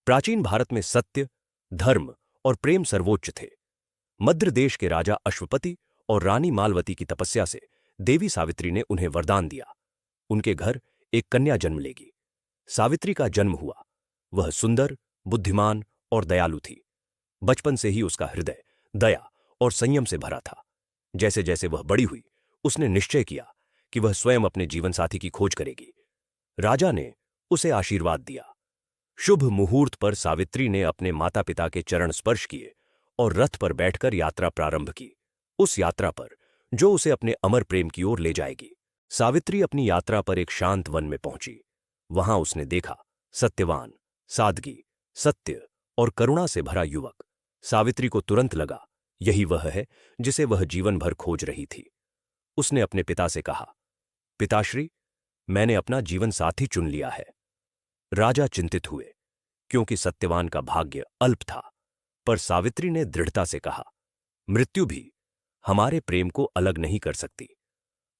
प्राचीन भारत में सत्य, धर्म और प्रेम सर्वोच्च थे। मद्र देश के राजा अश्वपति और रानी मालवती की तपस्या से देवी सावित्री ने उन्हें वरदान दिया, उनके घर एक कन्या जन्म लेगी। सावित्री का जन्म हुआ। वह सुंदर, बुद्धिमान और दयालु थी। बचपन से ही उसका हृदय दया और संयम से भरा था। जैसे जैसे वह बड़ी हुई, उसने निश्चय किया कि वह स्वयं अपने जीवनसाथी की खोज करेगी। राजा ने उसे आशीर्वाद दिया। शुभ मुहूर्त पर सावित्री ने अपने माता पिता के चरण स्पर्श किए और रथ पर बैठकर यात्रा प्रारंभ की, उस यात्रा पर जो उसे अपने अमर प्रेम की ओर ले जाएगी। सावित्री अपनी यात्रा पर एक शांत वन में पहुंची। वहां उसने देखा सत्यवान, सादगी, सत्य और करुणा से भरा युवक। सावित्री को तुरंत लगा यही वह है जिसे वह जीवन भर खोज रही थी। उसने अपने पिता से कहा, पिताश्री, मैंने अपना जीवन साथी चुन लिया है। राजा चिंतित हुए क्योंकि सत्यवान का भाग्य अल्प था, पर सावित्री ने दृढ़ता से कहा, मृत्यु भी हमारे प्रेम को अलग नहीं कर सकती।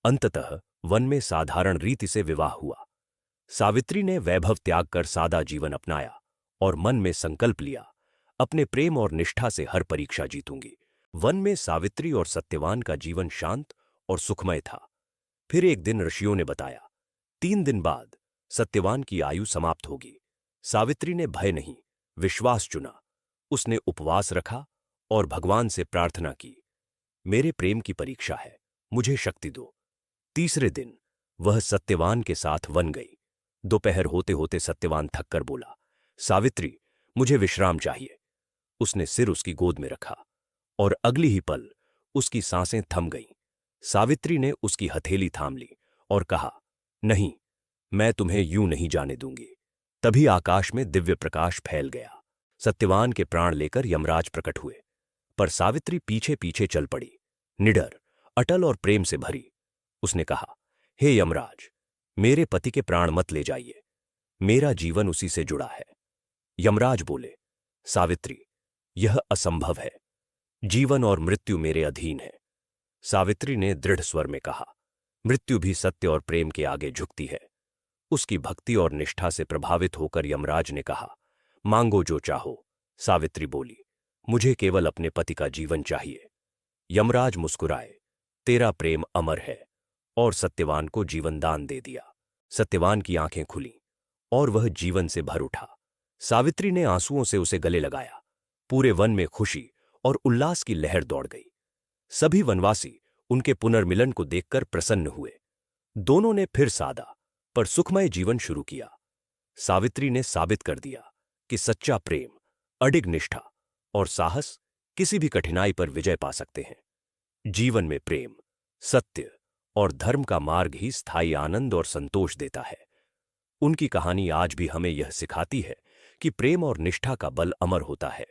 अंततः वन में साधारण रीति से विवाह हुआ। सावित्री ने वैभव त्याग कर सादा जीवन अपनाया और मन में संकल्प लिया, अपने प्रेम और निष्ठा से हर परीक्षा जीतूंगी। वन में सावित्री और सत्यवान का जीवन शांत और सुखमय था। फिर एक दिन ऋषियों ने बताया, 3 दिन बाद सत्यवान की आयु समाप्त होगी। सावित्री ने भय नहीं, विश्वास चुना। उसने उपवास रखा और भगवान से प्रार्थना की, मेरे प्रेम की परीक्षा है, मुझे शक्ति दो। तीसरे दिन वह सत्यवान के साथ वन गई। दोपहर होते होते सत्यवान थककर बोला, सावित्री, मुझे विश्राम चाहिए। उसने सिर उसकी गोद में रखा और अगली ही पल उसकी सांसें थम गईं। सावित्री ने उसकी हथेली थाम ली और कहा, नहीं, मैं तुम्हें यूं नहीं जाने दूंगी। तभी आकाश में दिव्य प्रकाश फैल गया। सत्यवान के प्राण लेकर यमराज प्रकट हुए, पर सावित्री पीछे पीछे चल पड़ी, निडर, अटल और प्रेम से भरी। उसने कहा, हे यमराज, मेरे पति के प्राण मत ले जाइए, मेरा जीवन उसी से जुड़ा है। यमराज बोले, सावित्री, यह असंभव है, जीवन और मृत्यु मेरे अधीन है। सावित्री ने दृढ़ स्वर में कहा, मृत्यु भी सत्य और प्रेम के आगे झुकती है। उसकी भक्ति और निष्ठा से प्रभावित होकर यमराज ने कहा, मांगो जो चाहो। सावित्री बोली, मुझे केवल अपने पति का जीवन चाहिए। यमराज मुस्कुराए, तेरा प्रेम अमर है, और सत्यवान को जीवन दान दे दिया। सत्यवान की आंखें खुलीं और वह जीवन से भर उठा। सावित्री ने आंसुओं से उसे गले लगाया। पूरे वन में खुशी और उल्लास की लहर दौड़ गई। सभी वनवासी उनके पुनर्मिलन को देखकर प्रसन्न हुए। दोनों ने फिर सादा पर सुखमय जीवन शुरू किया। सावित्री ने साबित कर दिया कि सच्चा प्रेम, अडिग निष्ठा और साहस किसी भी कठिनाई पर विजय पा सकते हैं। जीवन में प्रेम, सत्य और धर्म का मार्ग ही स्थायी आनंद और संतोष देता है। उनकी कहानी आज भी हमें यह सिखाती है कि प्रेम और निष्ठा का बल अमर होता है।